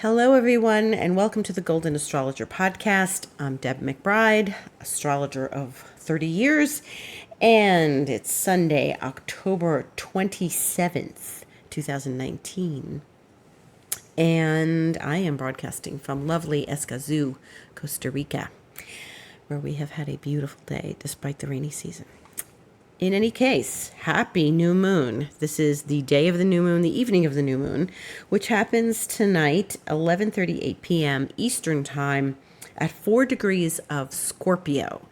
Hello, everyone, and welcome to the Golden Astrologer Podcast. I'm Deb McBride, astrologer of 30 years, and it's Sunday, October 27th, 2019. And I am broadcasting from lovely Escazú, Costa Rica, where we have had a beautiful day despite the rainy season. In any case, happy new moon. This is the day of the new moon, the evening of the new moon, which happens tonight, 11:38 p.m. Eastern Time at 4 degrees of Scorpio.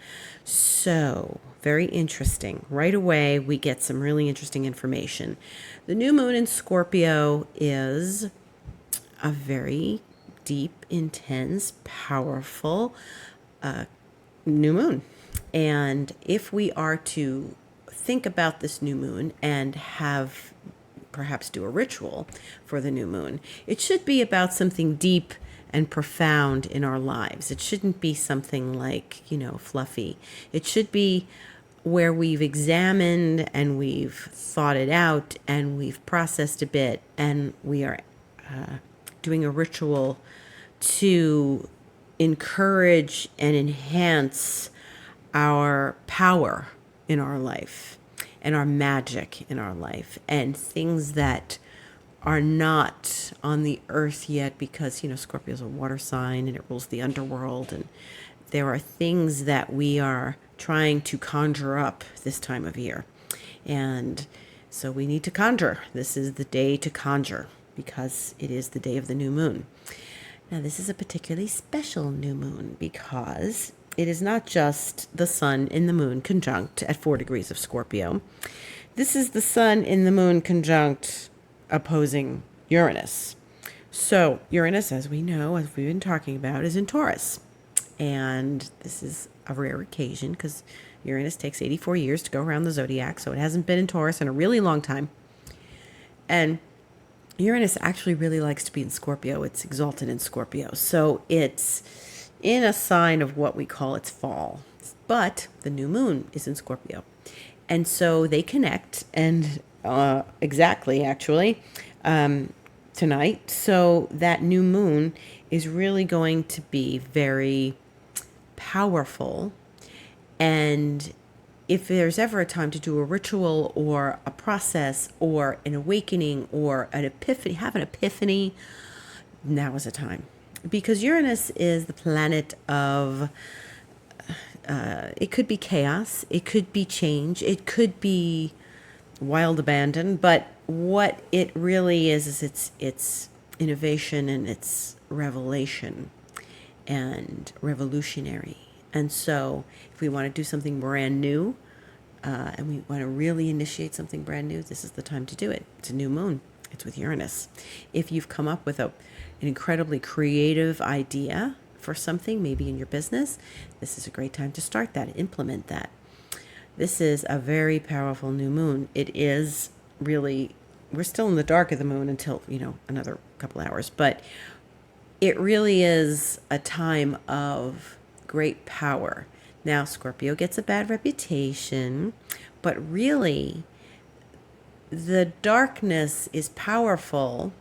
So, very interesting. Right away, we get some really interesting information. The new moon in Scorpio is a very deep, intense, powerful new moon. And if we are to think about this new moon and have perhaps do a ritual for the new moon, it should be about something deep and profound in our lives. It shouldn't be something like, fluffy. It should be where we've examined and we've thought it out and we've processed a bit, and we are doing a ritual to encourage and enhance our power in our life and our magic in our life and things that are not on the earth yet, because Scorpio is a water sign and it rules the underworld, and there are things that we are trying to conjure up this time of year, and so we need to conjure. This is the day to conjure because it is the day of the new moon. Now, this is a particularly special new moon because it is not just the sun in the moon conjunct at 4 degrees of Scorpio. This is the sun in the moon conjunct opposing Uranus. So Uranus, as we know, as we've been talking about, is in Taurus. And this is a rare occasion because Uranus takes 84 years to go around the zodiac. So it hasn't been in Taurus in a really long time. And Uranus actually really likes to be in Scorpio. It's exalted in Scorpio. So it's in a sign of what we call its fall. But the new moon is in Scorpio. And so they connect, and exactly, actually, tonight. So that new moon is really going to be very powerful. And if there's ever a time to do a ritual or a process or an awakening or an epiphany, have an epiphany, now is a time. Because Uranus is the planet of, it could be chaos, it could be change, it could be wild abandon, but what it really is it's innovation and it's revelation and revolutionary. And so if we want to do something brand new, and we want to really initiate something brand new, this is the time to do it. It's a new moon. It's with Uranus. If you've come up with an incredibly creative idea for something, maybe in your business, this is a great time to start that, implement that. This is a very powerful new moon. It is really, we're still in the dark of the moon until, another couple hours, but it really is a time of great power. Now, Scorpio gets a bad reputation, but really, the darkness is powerful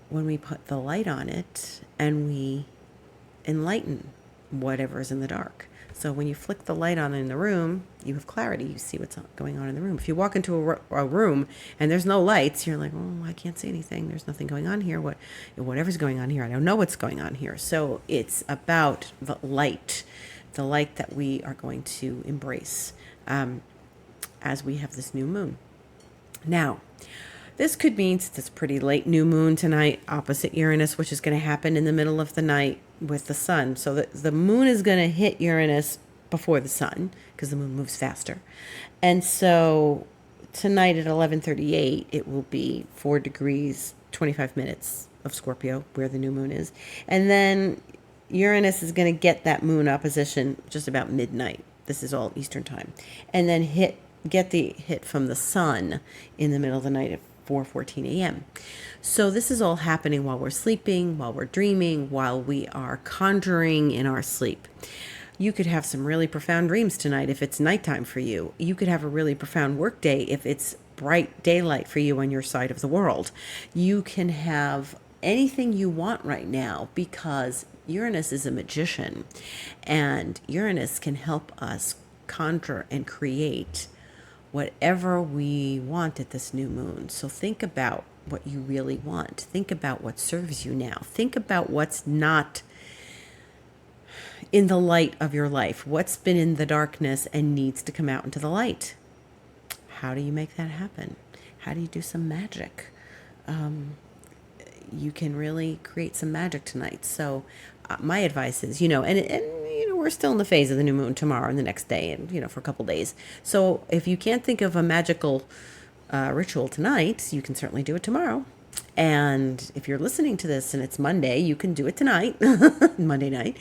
when we put the light on it and we enlighten whatever is in the dark. So when you flick the light on in the room, you have clarity. You see what's going on in the room. If you walk into a room and there's no lights, you're like, oh, I can't see anything. There's nothing going on here. Whatever's going on here, I don't know what's going on here. So it's about the light that we are going to embrace as we have this new moon. Now, this could mean, since it's pretty late new moon tonight, opposite Uranus, which is going to happen in the middle of the night with the sun. So the moon is going to hit Uranus before the sun because the moon moves faster. And so tonight at 11:38, it will be 4 degrees, 25 minutes of Scorpio, where the new moon is. And then Uranus is going to get that moon opposition just about midnight. This is all Eastern time. And then get the hit from the sun in the middle of the night at 4:14 a.m. So this is all happening while we're sleeping, while we're dreaming, while we are conjuring in our sleep. You could have some really profound dreams tonight if it's nighttime for you. You could have a really profound work day if it's bright daylight for you on your side of the world. You can have anything you want right now, because Uranus is a magician, and Uranus can help us conjure and create whatever we want at this new moon. So think about what you really want. Think about what serves you now. Think about what's not in the light of your life, what's been in the darkness and needs to come out into the light. How do you make that happen? How do you do some magic? You can really create some magic tonight. So my advice is, and we're still in the phase of the new moon tomorrow and the next day, and for a couple days. So if you can't think of a magical ritual tonight, you can certainly do it tomorrow. And if you're listening to this and it's Monday, you can do it tonight, Monday night.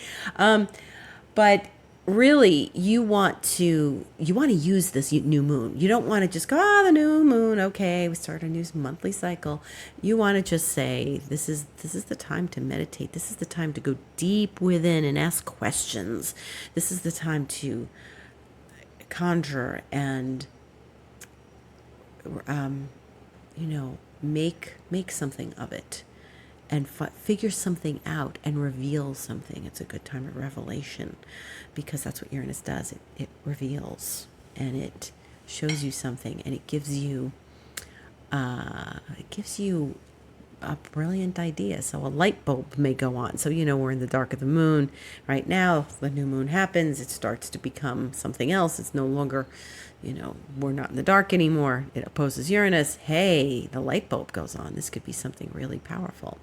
But really, you want to use this new moon. You don't want to just go, the new moon, okay, we start a new monthly cycle. You want to just say, this is the time to meditate. This is the time to go deep within and ask questions. This is the time to conjure and make something of it, and figure something out and reveal something. It's a good time of revelation, because that's what Uranus does. It reveals, and it shows you something, and it gives you a brilliant idea. So a light bulb may go on. So we're in the dark of the moon right now. The new moon happens. It starts to become something else. It's no longer, we're not in the dark anymore. It opposes Uranus. Hey, the light bulb goes on. This could be something really powerful.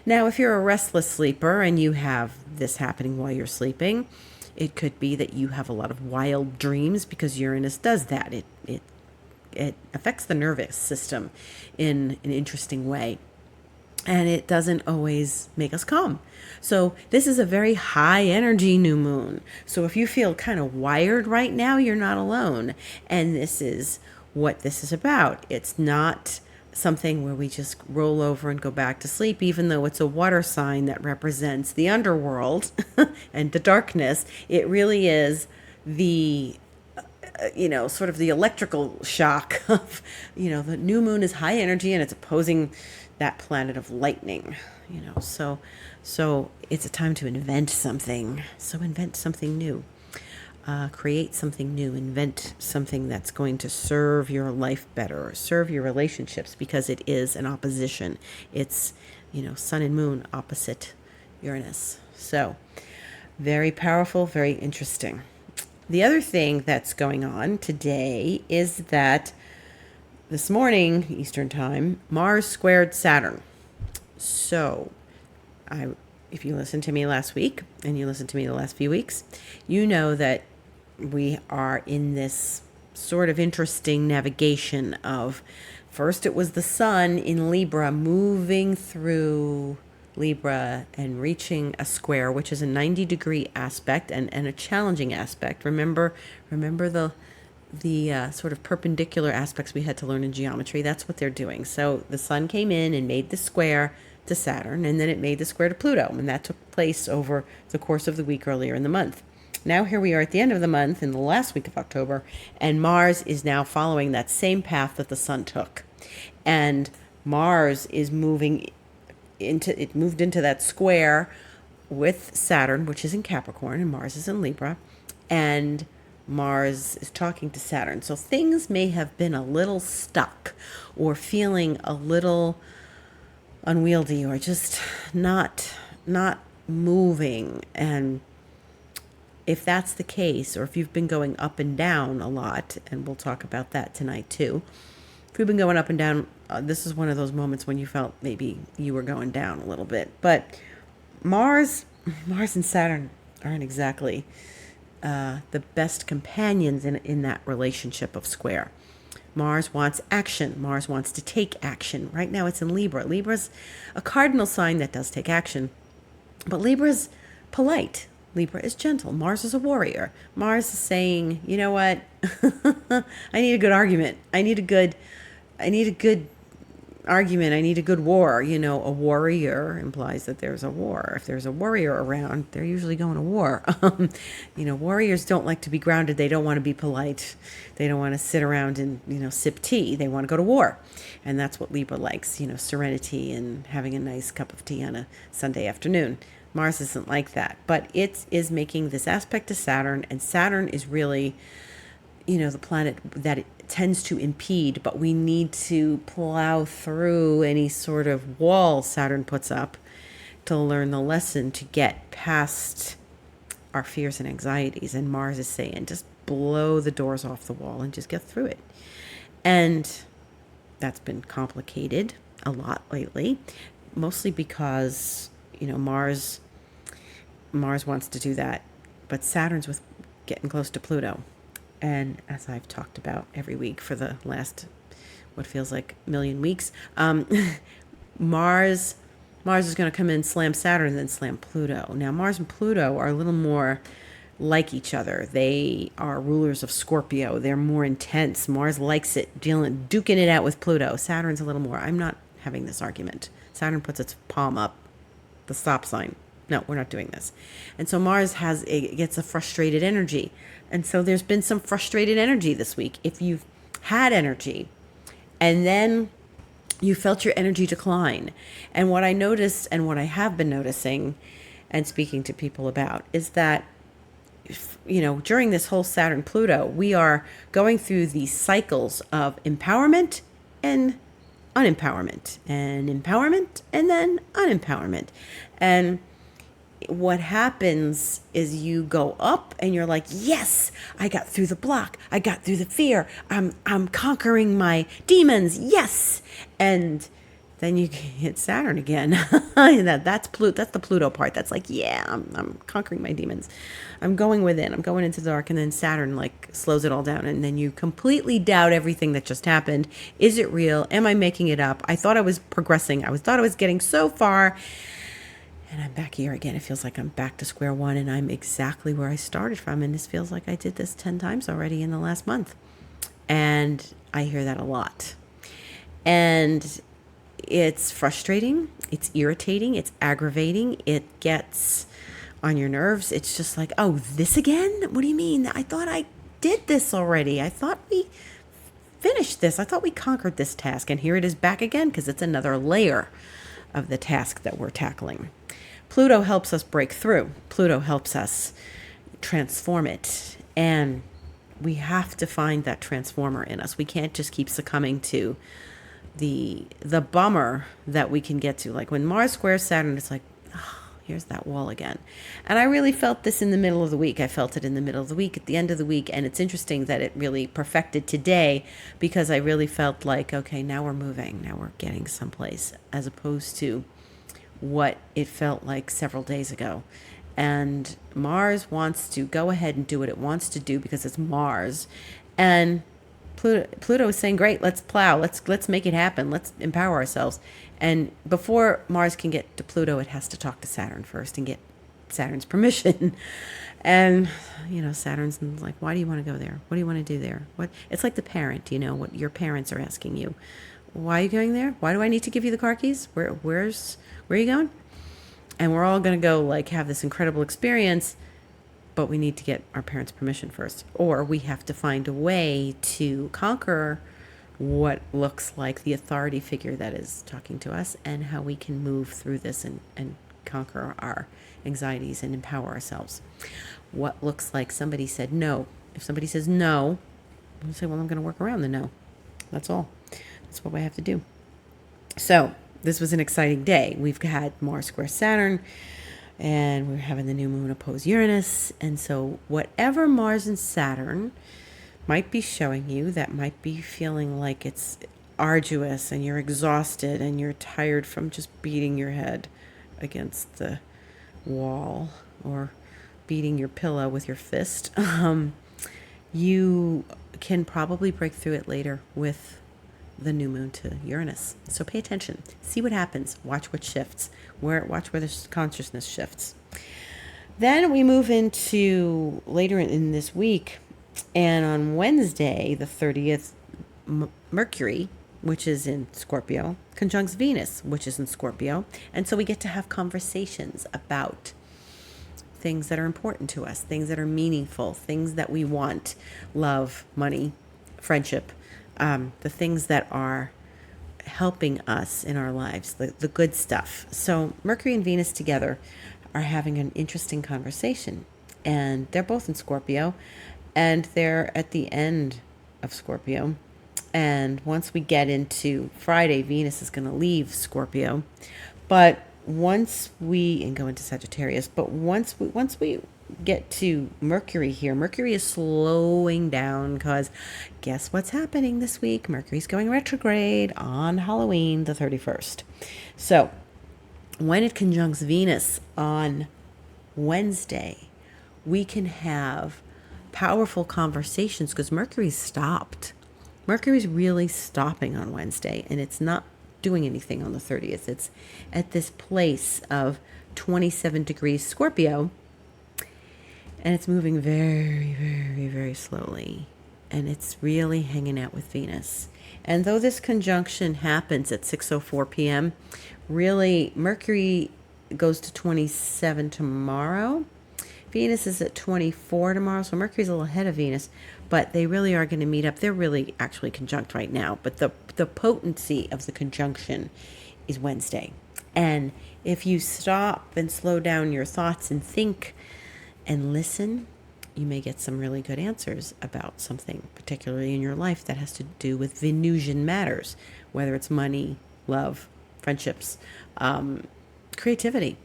Now, if you're a restless sleeper and you have this happening while you're sleeping, it could be that you have a lot of wild dreams, because Uranus does that. It affects the nervous system in an interesting way. And it doesn't always make us calm. So this is a very high energy new moon. So if you feel kind of wired right now, you're not alone. And this is what this is about. It's not something where we just roll over and go back to sleep, even though it's a water sign that represents the underworld and the darkness. It really is the sort of the electrical shock of, the new moon is high energy and it's opposing that planet of lightning, so it's a time to invent something. So invent something new, create something new, invent something that's going to serve your life better, or serve your relationships, because it is an opposition. It's, sun and moon opposite Uranus. So very powerful, very interesting. The other thing that's going on today is that this morning, Eastern Time, Mars squared Saturn. So, if you listened to me last week, and you listened to me the last few weeks, you know that we are in this sort of interesting navigation of, first it was the sun in Libra moving through Libra and reaching a square, which is a 90-degree aspect and a challenging aspect. Remember the sort of perpendicular aspects we had to learn in geometry. That's what they're doing. So the sun came in and made the square to Saturn, and then it made the square to Pluto, and that took place over the course of the week earlier in the month. Now here we are at the end of the month, in the last week of October, and Mars is now following that same path that the sun took. And Mars is moved into that square with Saturn, which is in Capricorn, and Mars is in Libra, and Mars is talking to Saturn. So things may have been a little stuck, or feeling a little unwieldy, or just not moving. And if that's the case, or if you've been going up and down a lot, and we'll talk about that tonight too. If you've been going up and down, this is one of those moments when you felt maybe you were going down a little bit. But Mars and Saturn aren't exactly the best companions in that relationship of square. Mars wants action. Mars wants to take action. Right now it's in Libra. Libra's a cardinal sign that does take action. But Libra's polite. Libra is gentle. Mars is a warrior. Mars is saying, you know what? I need a good argument. I need a good argument. I need a good war. A warrior implies that there's a war. If there's a warrior around, they're usually going to war. Warriors don't like to be grounded. They don't want to be polite. They don't want to sit around and, sip tea. They want to go to war. And that's what Libra likes, serenity and having a nice cup of tea on a Sunday afternoon. Mars isn't like that, but it is making this aspect to Saturn, and Saturn is really, the planet that it tends to impede, but we need to plow through any sort of wall Saturn puts up to learn the lesson, to get past our fears and anxieties. And Mars is saying, just blow the doors off the wall and just get through it. And that's been complicated a lot lately, mostly because, Mars wants to do that, but Saturn's with getting close to Pluto. And as I've talked about every week for the last, what feels like a million weeks, Mars is going to come in, slam Saturn, and then slam Pluto. Now, Mars and Pluto are a little more like each other. They are rulers of Scorpio. They're more intense. Mars likes it, duking it out with Pluto. Saturn's a little more, I'm not having this argument. Saturn puts its palm up, the stop sign. No, we're not doing this. And so Mars gets a frustrated energy. And so there's been some frustrated energy this week. If you've had energy and then you felt your energy decline. And what I noticed, and what I have been noticing and speaking to people about, is that, during this whole Saturn Pluto, we are going through these cycles of empowerment and unempowerment, and empowerment and then unempowerment. And what happens is you go up and you're like, yes, I got through the block. I got through the fear. I'm conquering my demons. Yes. And then you hit Saturn again. That's the Pluto part. That's like, yeah, I'm conquering my demons. I'm going within. I'm going into the dark. And then Saturn slows it all down. And then you completely doubt everything that just happened. Is it real? Am I making it up? I thought I was progressing. Thought I was getting so far. And I'm back here again. It feels like I'm back to square one, and I'm exactly where I started from. And this feels like I did this 10 times already in the last month. And I hear that a lot. And it's frustrating. It's irritating. It's aggravating. It gets on your nerves. It's just like, oh, this again? What do you mean? I thought I did this already. I thought we finished this. I thought we conquered this task. And here it is back again, because it's another layer of the task that we're tackling. Pluto helps us break through. Pluto helps us transform it. And we have to find that transformer in us. We can't just keep succumbing to the bummer that we can get to. Like when Mars squares Saturn, it's like, oh, here's that wall again. And I really felt this in the middle of the week. I felt it in the middle of the week, at the end of the week. And it's interesting that it really perfected today, because I really felt like, okay, now we're moving. Now we're getting someplace, as opposed to what it felt like several days ago. And Mars wants to go ahead and do what it wants to do because it's Mars. And Pluto is saying, great, let's plow. Let's make it happen. Let's empower ourselves. And before Mars can get to Pluto, it has to talk to Saturn first and get Saturn's permission. And, Saturn's like, why do you want to go there? What do you want to do there? It's like the parent, what your parents are asking you. Why are you going there? Why do I need to give you the car keys? Where are you going? And we're all going to go have this incredible experience, but we need to get our parents' permission first. Or we have to find a way to conquer what looks like the authority figure that is talking to us, and how we can move through this and conquer our anxieties and empower ourselves. What looks like somebody said no. If somebody says no, I'm say, well, I'm going to work around the no. That's all. That's what we have to do. So this was an exciting day. We've had Mars square Saturn, and we're having the new moon oppose Uranus. And so whatever Mars and Saturn might be showing you, that might be feeling like it's arduous and you're exhausted and you're tired from just beating your head against the wall or beating your pillow with your fist, you can probably break through it later with the new moon to Uranus. So pay attention, see what happens, watch what shifts, watch where the consciousness shifts. Then we move into later in this week, and on Wednesday, the 30th, Mercury which is in Scorpio, conjuncts Venus, which is in Scorpio. And so we get to have conversations about things that are important to us, things that are meaningful, things that we want, love, money, friendship, the things that are helping us in our lives, the good stuff. So Mercury and Venus together are having an interesting conversation. And they're both in Scorpio, and they're at the end of Scorpio. And once we get into Friday, Venus is going to leave Scorpio. But once we, and go into Sagittarius, but once we get to Mercury here, Mercury is slowing down because guess what's happening this week? Mercury's going retrograde on Halloween, the 31st. So when it conjuncts Venus on Wednesday, we can have powerful conversations because Mercury's stopped. Mercury's really stopping on Wednesday, and it's not doing anything on the 30th. It's at this place of 27 degrees Scorpio, and it's moving very, very, very slowly. And it's really hanging out with Venus. And though this conjunction happens at 6:04 p.m., really Mercury goes to 27 tomorrow. Venus is at 24 tomorrow, so Mercury's a little ahead of Venus, but they really are going to meet up. They're really actually conjunct right now, but the potency of the conjunction is Wednesday. And if you stop and slow down your thoughts and think and listen, you may get some really good answers about something, particularly in your life that has to do with Venusian matters, whether it's money, love, friendships, creativity,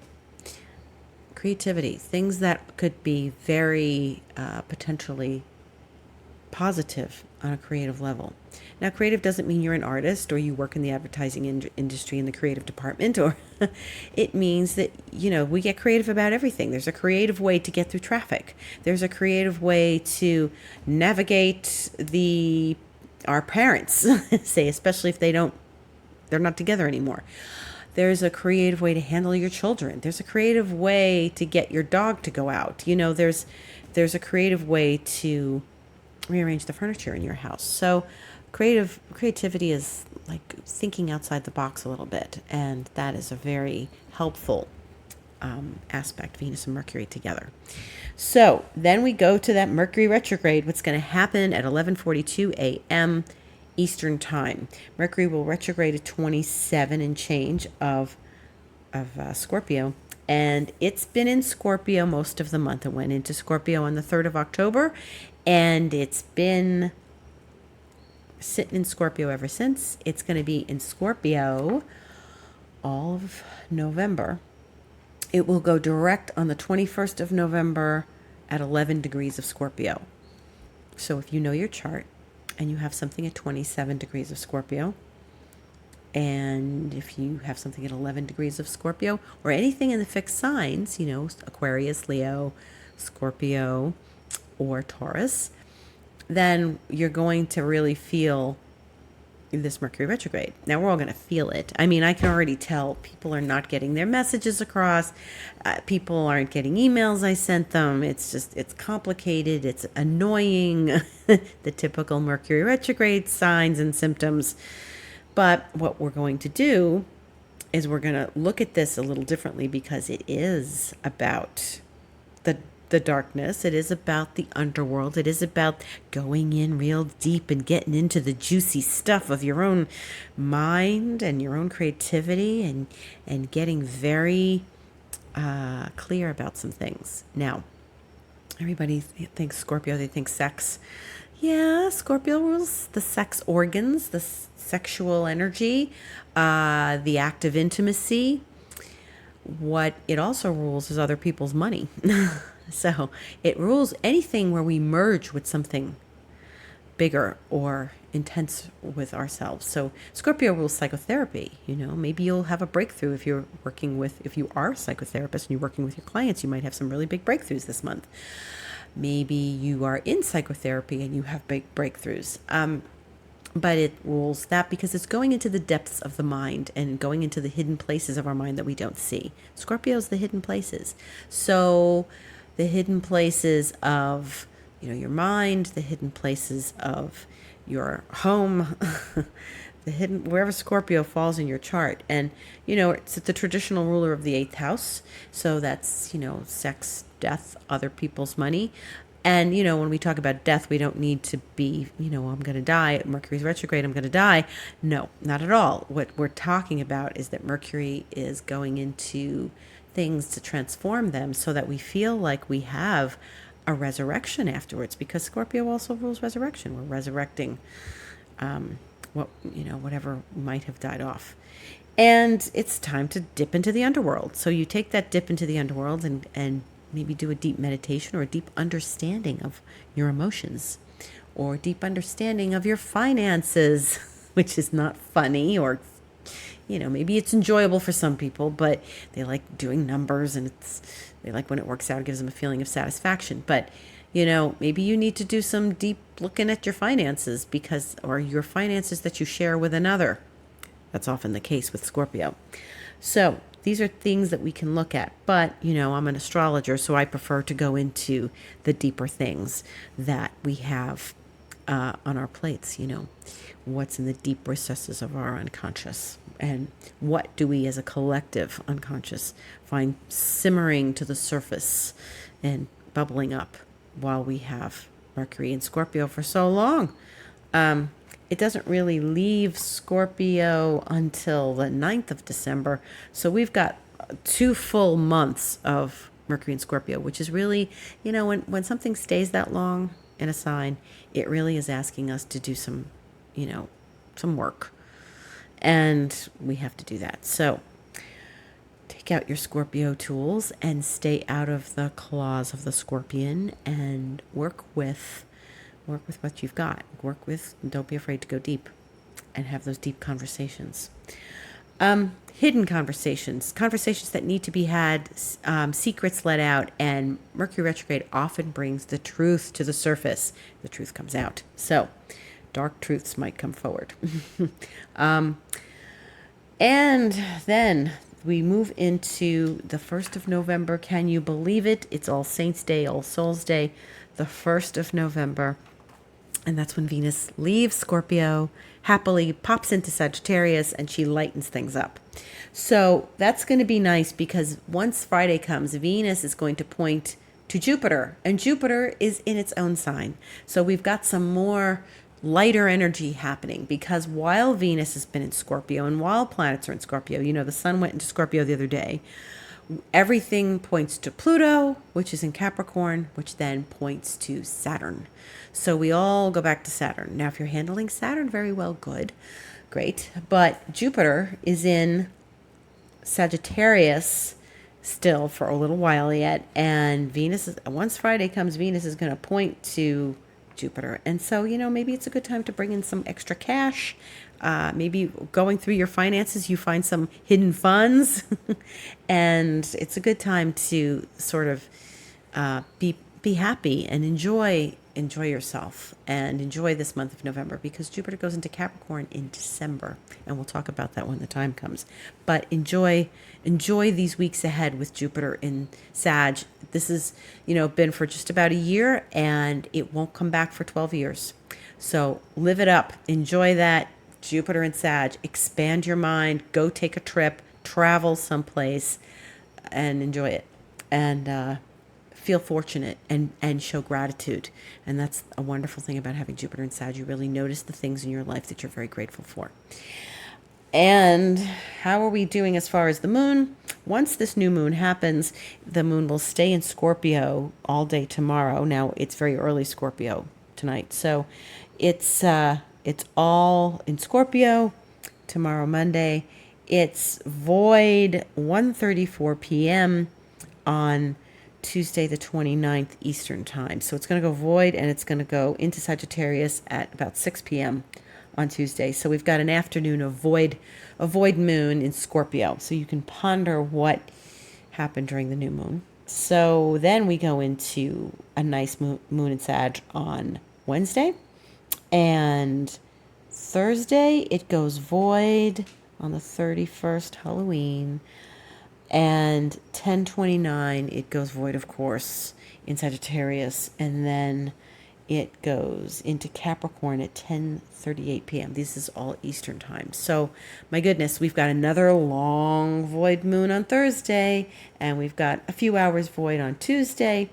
things that could be very potentially positive on a creative level. Now, creative doesn't mean you're an artist or you work in the advertising industry in the creative department, or it means that, we get creative about everything. There's a creative way to get through traffic. There's a creative way to navigate our parents, say, especially if they're not together anymore. There's a creative way to handle your children. There's a creative way to get your dog to go out. There's a creative way to rearrange the furniture in your house. So creativity is like thinking outside the box a little bit, and that is a very helpful aspect, Venus and Mercury together. So then we go to that Mercury retrograde, what's going to happen at 11:42 a.m. Eastern time. Mercury will retrograde at 27 and change of Scorpio, and it's been in Scorpio most of the month. It went into Scorpio on the 3rd of October, and it's been sitting in Scorpio ever since. It's going to be in Scorpio all of November. It will go direct on the 21st of November at 11 degrees of Scorpio. So if you know your chart and you have something at 27 degrees of Scorpio, and if you have something at 11 degrees of Scorpio, or anything in the fixed signs, Aquarius, Leo, Scorpio, or Taurus, then you're going to really feel this Mercury retrograde. Now, we're all going to feel it. I mean, I can already tell people are not getting their messages across. People aren't getting emails I sent them. It's complicated. It's annoying. The typical Mercury retrograde signs and symptoms. But what we're going to do is we're going to look at this a little differently, because it is about the darkness. It is about the underworld. It is about going in real deep and getting into the juicy stuff of your own mind and your own creativity, and getting very clear about some things. Now, everybody thinks Scorpio, they think sex. Yeah, Scorpio rules the sex organs, the sexual energy, the act of intimacy. What it also rules is other people's money. So it rules anything where we merge with something bigger or intense with ourselves. So Scorpio rules psychotherapy. Maybe you'll have a breakthrough if you are a psychotherapist and you're working with your clients. You might have some really big breakthroughs this month. Maybe you are in psychotherapy and you have big breakthroughs. But it rules that because it's going into the depths of the mind and going into the hidden places of our mind that we don't see. Scorpio's the hidden places. So the hidden places of, your mind, the hidden places of your home, the hidden, wherever Scorpio falls in your chart. And, it's the traditional ruler of the eighth house. So that's, sex, death, other people's money. And, when we talk about death, we don't need to be, I'm going to die. Mercury's retrograde, I'm going to die. No, not at all. What we're talking about is that Mercury is going into things to transform them so that we feel like we have a resurrection afterwards, because Scorpio also rules resurrection. We're resurrecting whatever might have died off. And it's time to dip into the underworld. So you take that dip into the underworld and maybe do a deep meditation or a deep understanding of your emotions or a deep understanding of your finances, which is not funny, or maybe it's enjoyable for some people, but they like doing numbers and they like when it works out, it gives them a feeling of satisfaction. But maybe you need to do some deep looking at your finances or your finances that you share with another. That's often the case with Scorpio. So these are things that we can look at. But, I'm an astrologer, so I prefer to go into the deeper things that we have on our plates. What's in the deep recesses of our unconscious, and what do we as a collective unconscious find simmering to the surface and bubbling up while we have Mercury in Scorpio for so long. It doesn't really leave Scorpio until the 9th of December. So we've got 2 full months of Mercury in Scorpio, which is really, when something stays that long in a sign, it really is asking us to do some work. And we have to do that. So take out your Scorpio tools and stay out of the claws of the scorpion and work with what you've got. Don't be afraid to go deep and have those deep conversations. Hidden conversations that need to be had, secrets let out, and Mercury retrograde often brings the truth to the surface. The truth comes out. So dark truths might come forward. And then we move into the 1st of November. Can you believe it? It's All Saints Day, All Souls Day, the 1st of November. And that's when Venus leaves Scorpio, happily pops into Sagittarius, and she lightens things up. So that's going to be nice, because once Friday comes, Venus is going to point to Jupiter, and Jupiter is in its own sign. So we've got some more lighter energy happening, because while Venus has been in Scorpio and while planets are in Scorpio, the sun went into Scorpio the other day, everything points to Pluto, which is in Capricorn, which then points to Saturn. So we all go back to Saturn. Now, if you're handling Saturn very well, great. But Jupiter is in Sagittarius still for a little while yet. And once Friday comes, Venus is going to point to Jupiter. And so, maybe it's a good time to bring in some extra cash. Maybe going through your finances, you find some hidden funds. And it's a good time to sort of be happy and enjoy yourself and enjoy this month of November, because Jupiter goes into Capricorn in December, and we'll talk about that when the time comes. But enjoy these weeks ahead with Jupiter in Sag. This is, been for just about a year, and it won't come back for 12 years. So live it up. Enjoy that Jupiter in Sag. Expand your mind. Go take a trip. Travel someplace and enjoy it. And feel fortunate and show gratitude. And that's a wonderful thing about having Jupiter in Sag. You really notice the things in your life that you're very grateful for. And how are we doing as far as the moon? Once this new moon happens, the moon will stay in Scorpio all day tomorrow. Now, it's very early Scorpio tonight. So it's all in Scorpio tomorrow, Monday. It's void 1:34 p.m. on Tuesday the 29th Eastern time. So it's going to go void, and it's going to go into Sagittarius at about 6 p.m. on Tuesday. So we've got an afternoon of void moon in Scorpio. So you can ponder what happened during the new moon. So then we go into a nice moon in Sag on Wednesday. And Thursday, it goes void on the 31st, Halloween. And 10:29, it goes void, of course, in Sagittarius. And then it goes into Capricorn at 10:38 p.m. This is all Eastern time. So, my goodness, we've got another long void moon on Thursday, and we've got a few hours void on Tuesday.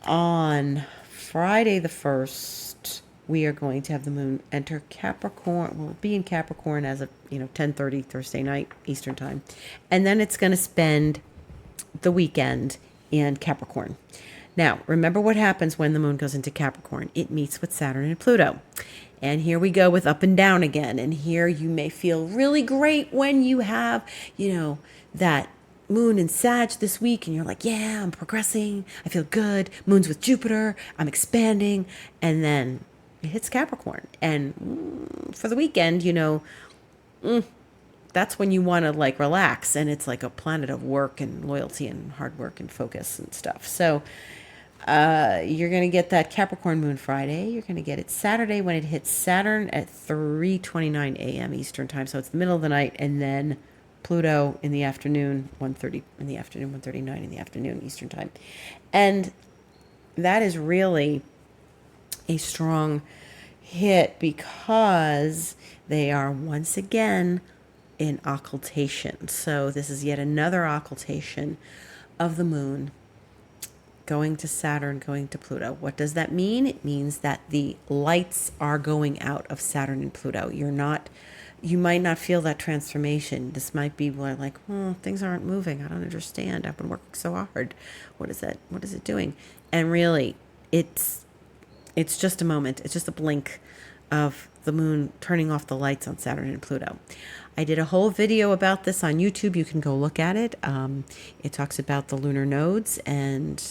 On Friday the 1st, we are going to have the moon enter Capricorn. We'll be in Capricorn as of, 10:30 Thursday night Eastern time. And then it's going to spend the weekend in Capricorn. Now, remember what happens when the moon goes into Capricorn. It meets with Saturn and Pluto. And here we go with up and down again. And here you may feel really great when you have, that moon in Sag this week, and you're like, yeah, I'm progressing. I feel good. Moon's with Jupiter. I'm expanding. And then it hits Capricorn. And for the weekend, that's when you want to relax. And it's like a planet of work and loyalty and hard work and focus and stuff. So you're going to get that Capricorn moon Friday. You're going to get it Saturday when it hits Saturn at 3:29 a.m. Eastern time. So it's the middle of the night. And then Pluto in the afternoon, 1:30 in the afternoon, 1:39 in the afternoon Eastern time. And that is really a strong hit because they are once again in occultation. So this is yet another occultation of the moon going to Saturn, going to Pluto. What does that mean? It means that the lights are going out of Saturn and Pluto. You might not feel that transformation. This might be like, things aren't moving. I don't understand. I've been working so hard. What is that? What is it doing? And really, it's just a moment. It's just a blink of the moon turning off the lights on Saturn and Pluto. I did a whole video about this on YouTube. You can go look at it. It talks about the lunar nodes and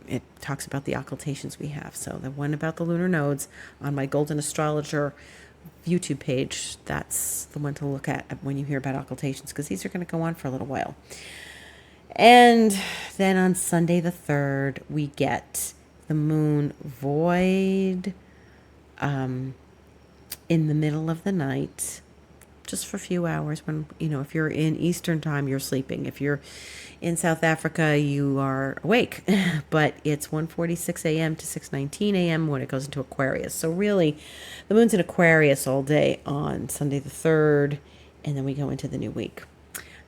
it talks about the occultations we have. So the one about the lunar nodes on my Golden Astrologer YouTube page, that's the one to look at when you hear about occultations, because these are going to go on for a little while. And then on Sunday the 3rd, we get the moon void in the middle of the night, just for a few hours. When, if you're in Eastern time, you're sleeping. If you're in South Africa, you are awake. But it's 1:46 a.m. to 6:19 a.m. when it goes into Aquarius. So really, the moon's in Aquarius all day on Sunday the 3rd, and then we go into the new week.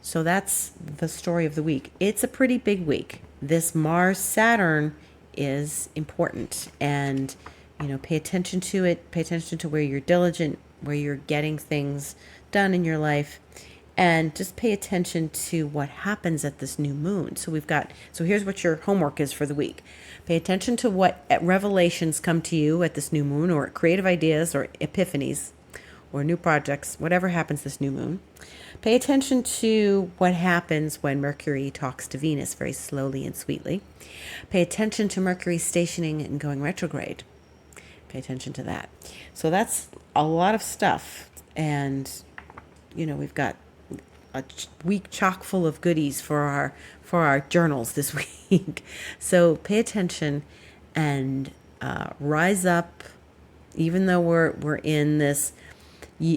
So that's the story of the week. It's a pretty big week. This Mars-Saturn is important, and pay attention to it. Pay attention to where you're diligent, where you're getting things done in your life, and just pay attention to what happens at this new moon. So here's what your homework is for the week. Pay attention to what revelations come to you at this new moon, or creative ideas or epiphanies or new projects, whatever happens this new moon. Pay attention to what happens when Mercury talks to Venus very slowly and sweetly. Pay attention to Mercury stationing and going retrograde. Pay attention to that. So that's a lot of stuff. And, we've got a week chock full of goodies for our journals this week. So pay attention and rise up, even though we're in this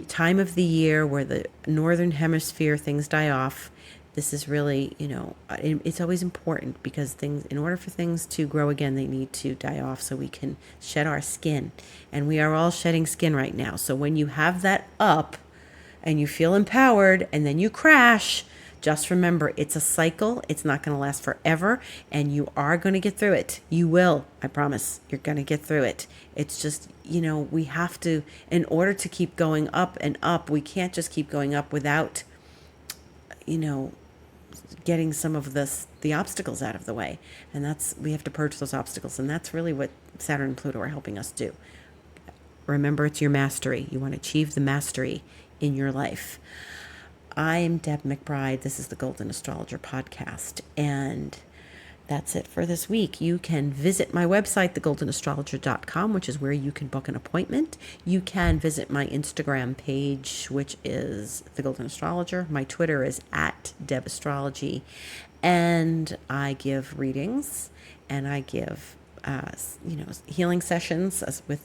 time of the year where the northern hemisphere things die off. This is really, it's always important, because in order for things to grow again, they need to die off so we can shed our skin. And we are all shedding skin right now. So when you have that up and you feel empowered and then you crash, just remember, it's a cycle. It's not going to last forever, and you are going to get through it. You will. I promise. You're going to get through it. It's just, we have to, in order to keep going up and up, we can't just keep going up without, getting some of the obstacles out of the way. And we have to purge those obstacles. And that's really what Saturn and Pluto are helping us do. Remember, it's your mastery. You want to achieve the mastery in your life. I am Deb McBride. This is the Golden Astrologer Podcast. And that's it for this week. You can visit my website, thegoldenastrologer.com, which is where you can book an appointment. You can visit my Instagram page, which is The Golden Astrologer. My Twitter is @DebAstrology. And I give readings, and I give healing sessions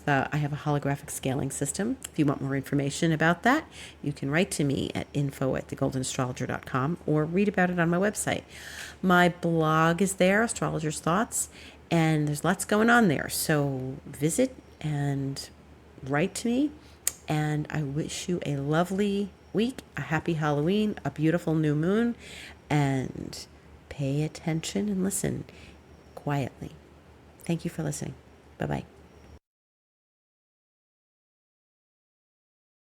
I have a holographic scaling system. If you want more information about that, you can write to me at info@thegoldenastrologer.com or read about it on my website. My blog is there, Astrologer's Thoughts, And there's lots going on there. So visit and write to me. And I wish you a lovely week, a happy Halloween, a beautiful new moon, and pay attention and listen quietly. Thank you for listening. Bye-bye.